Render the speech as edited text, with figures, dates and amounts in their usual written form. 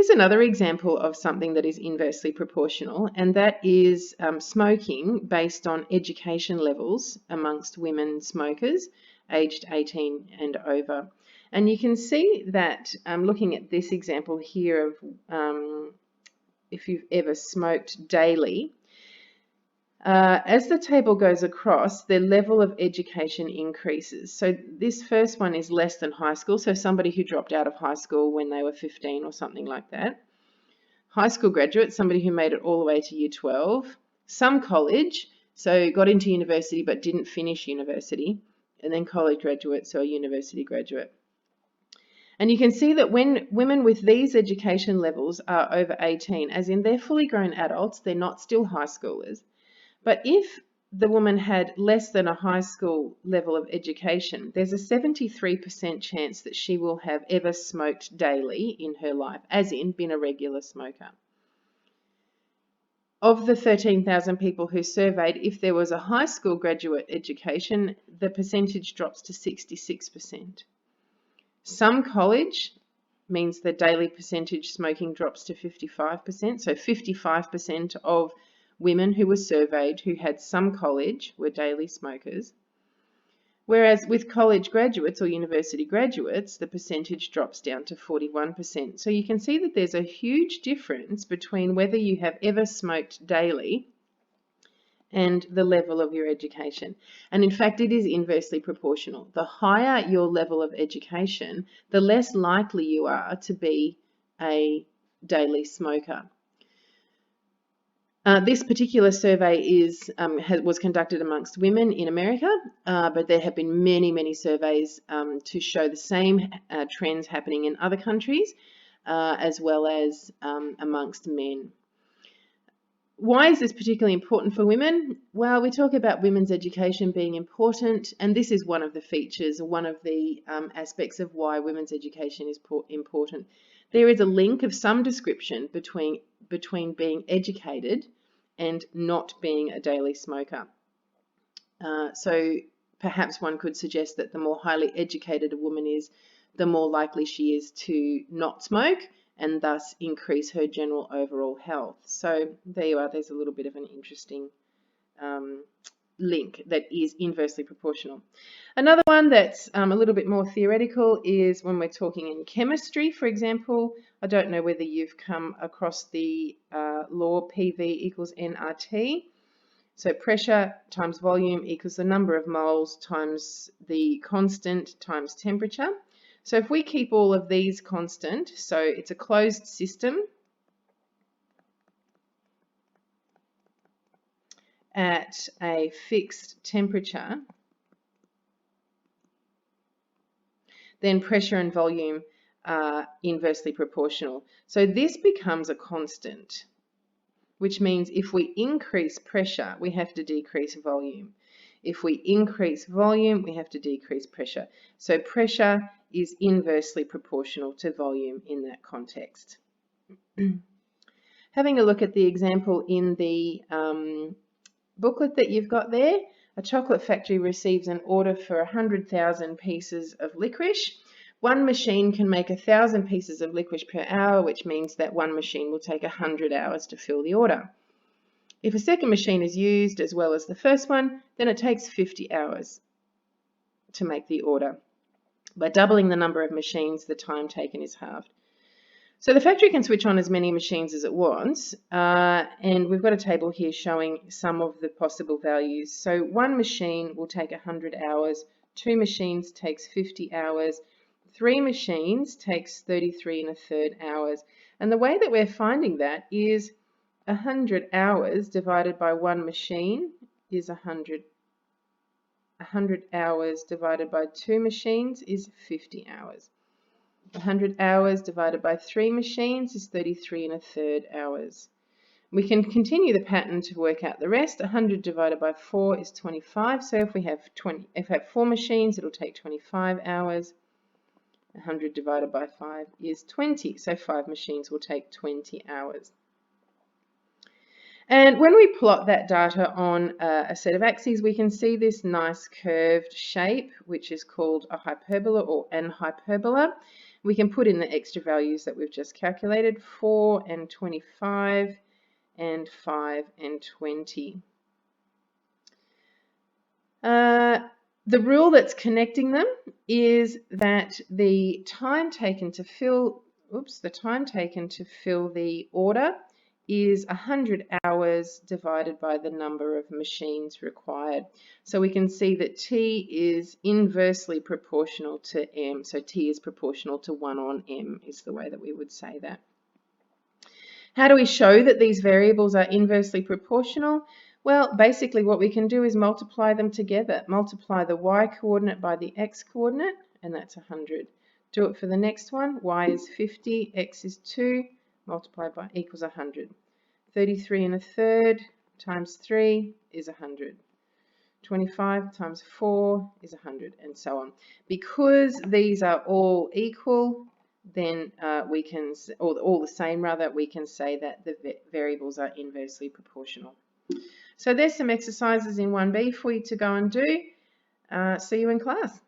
Here's another example of something that is inversely proportional, and that is smoking based on education levels amongst women smokers aged 18 and over. And you can see that looking at this example here of if you've ever smoked daily, as the table goes across, their level of education increases. So this first one is less than high school, so somebody who dropped out of high school when they were 15 or something like that. High school graduate, somebody who made it all the way to year 12. Some college, so got into university but didn't finish university. And then college graduate, so a university graduate. And you can see that when women with these education levels are over 18, as in they're fully grown adults, they're not still high schoolers. But if the woman had less than a high school level of education, there's a 73% chance that she will have ever smoked daily in her life, as in been a regular smoker. Of the 13,000 people who surveyed, if there was a high school graduate education, the percentage drops to 66%. Some college means the daily percentage smoking drops to 55%. So 55% of women who were surveyed who had some college were daily smokers. Whereas with college graduates or university graduates, the percentage drops down to 41%. So you can see that there's a huge difference between whether you have ever smoked daily and the level of your education. And in fact, it is inversely proportional. The higher your level of education, the less likely you are to be a daily smoker. This particular survey was conducted amongst women in America, but there have been many surveys to show the same trends happening in other countries, as well as amongst men. Why is this particularly important for women? Well, we talk about women's education being important, and this is one of the features, one of the aspects of why women's education is important. There is a link of some description between being educated and not being a daily smoker. So perhaps one could suggest that the more highly educated a woman is, the more likely she is to not smoke and thus increase her general overall health. So there you are, there's a little bit of an interesting link that is inversely proportional. Another one that's a little bit more theoretical is when we're talking in chemistry, for example. I don't know whether you've come across the law PV equals nRT. So pressure times volume equals the number of moles times the constant times temperature. So if we keep all of these constant, so it's a closed system at a fixed temperature, then pressure and volume are inversely proportional. So this becomes a constant, which means if we increase pressure, we have to decrease volume. If we increase volume, we have to decrease pressure. So pressure is inversely proportional to volume in that context. Having a look at the example in the booklet that you've got there, a chocolate factory receives an order for 100,000 pieces of licorice. One machine can make 1,000 pieces of licorice per hour, which means that one machine will take 100 hours to fill the order. If a second machine is used as well as the first one, then it takes 50 hours to make the order. By doubling the number of machines, the time taken is halved. So the factory can switch on as many machines as it wants, and we've got a table here showing some of the possible values. So one machine will take 100 hours, two machines takes 50 hours, three machines takes 33 1/3 hours. And the way that we're finding that is 100 hours divided by one machine is 100. 100 hours divided by two machines is 50 hours. 100 hours divided by three machines is 33 1/3 hours. We can continue the pattern to work out the rest. 100 divided by 4 is 25. So if we have 4 machines, it'll take 25 hours. 100 divided by 5 is 20. So 5 machines will take 20 hours. And when we plot that data on a set of axes, we can see this nice curved shape, which is called a hyperbola or an hyperbola, We can put in the extra values that we've just calculated, 4 and 25 and 5 and 20. The rule that's connecting them is that the time taken to fill, the order is 100 hours divided by the number of machines required. So we can see that T is inversely proportional to M. So T is proportional to 1 on M is the way that we would say that. How do we show that these variables are inversely proportional? Well, basically what we can do is multiply them together. Multiply the y coordinate by the x coordinate, and that's 100. Do it for the next one. Y is 50, x is 2, multiplied by equals 100. 33 and a third times 3 is 100. 25 times 4 is 100, and so on. Because these are all equal, then we can, or all the same rather, we can say that the variables are inversely proportional. So there's some exercises in 1B for you to go and do. See you in class.